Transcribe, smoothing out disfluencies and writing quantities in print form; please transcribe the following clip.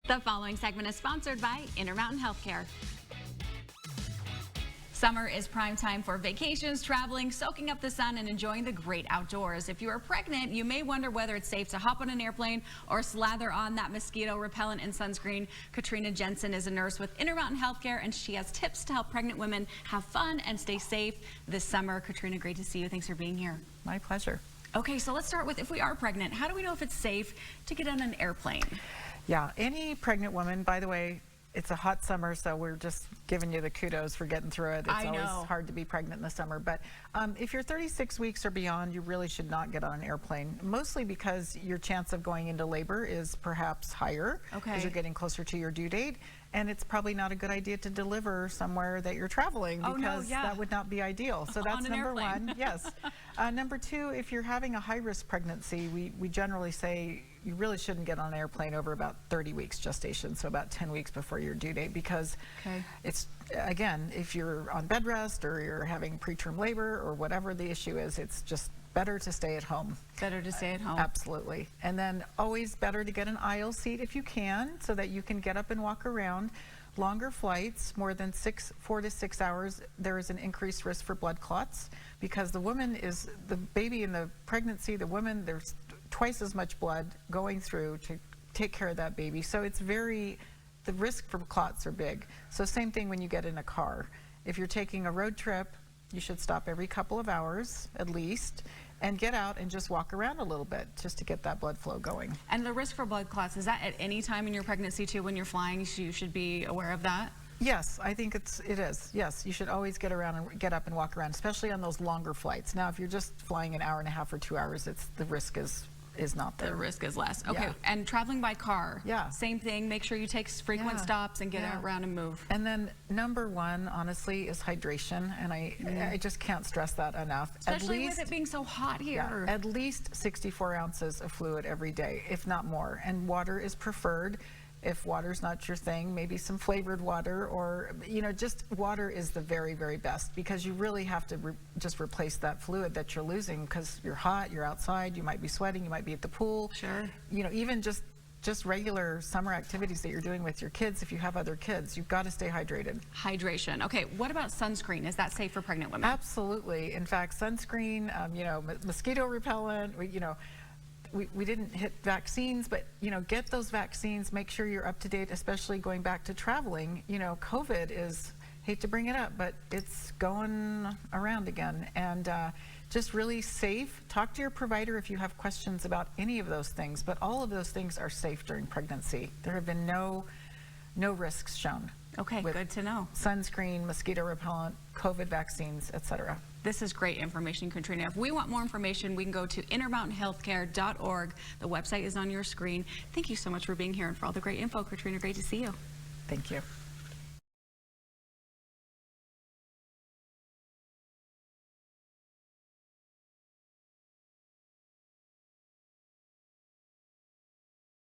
The following segment is sponsored by Intermountain Healthcare. Summer is prime time for vacations, traveling, soaking up the sun, and enjoying the great outdoors. If you are pregnant, you may wonder whether it's safe to hop on an airplane or slather on that mosquito repellent and sunscreen. Katrina Jensen is a nurse with Intermountain Healthcare, and she has tips to help pregnant women have fun and stay safe this summer. Katrina, great to see you. Thanks for being here. My pleasure. Okay, so let's start with, if we are pregnant, how do we know if it's safe to get on an airplane? Yeah, any pregnant woman, by the way, it's a hot summer, so we're just giving you the kudos for getting through it. It's always hard to be pregnant in the summer. But if you're 36 weeks or beyond, you really should not get on an airplane, mostly because your chance of going into labor is perhaps higher because you're getting closer to your due date. And it's probably not a good idea to deliver somewhere that you're traveling because that would not be ideal. So that's number one. Yes. Number two, if you're having a high-risk pregnancy, we generally say you really shouldn't get on an airplane over about 30 weeks gestation, so about 10 weeks before your due date, because it's, again, if you're on bed rest or you're having preterm labor or whatever the issue is, it's just better to stay at home. Better to stay at home. Absolutely. And then always better to get an aisle seat if you can, so that you can get up and walk around. Longer flights, more than 4 to 6 hours, there is an increased risk for blood clots, because the baby in the pregnancy, the woman, there's twice as much blood going through to take care of that baby. So it's the risk for clots are big. So same thing when you get in a car. If you're taking a road trip, you should stop every couple of hours at least and get out and just walk around a little bit just to get that blood flow going. And the risk for blood clots, is that at any time in your pregnancy too when you're flying, you should be aware of that? Yes, I think it is. Yes, you should always get around and get up and walk around, especially on those longer flights. Now, if you're just flying an hour and a half or 2 hours, the risk is not there. The risk is less. Okay, and traveling by car. Yeah. Same thing, make sure you take frequent stops and get around and move. And then number one, honestly, is hydration, and I just can't stress that enough. Especially with it being so hot here. Yeah, at least 64 ounces of fluid every day, if not more. And water is preferred. If water's not your thing, maybe some flavored water, or just water is the very, very best, because you really have to just replace that fluid that you're losing, because you're hot, you're outside, you might be sweating, you might be at the pool. Sure. Even just regular summer activities that you're doing with your kids, if you have other kids, you've got to stay hydrated. Hydration. Okay, what about sunscreen? Is that safe for pregnant women? Absolutely. In fact, sunscreen, mosquito repellent, we didn't hit vaccines, but get those vaccines, make sure you're up to date, especially going back to traveling. COVID is, hate to bring it up, but it's going around again, and just really safe. Talk to your provider if you have questions about any of those things, but all of those things are safe during pregnancy. There have been no risks shown. Okay, good to know. Sunscreen, mosquito repellent, COVID vaccines, etc. This is great information, Katrina. If we want more information, we can go to intermountainhealthcare.org. The website is on your screen. Thank you so much for being here and for all the great info, Katrina. Great to see you. Thank you.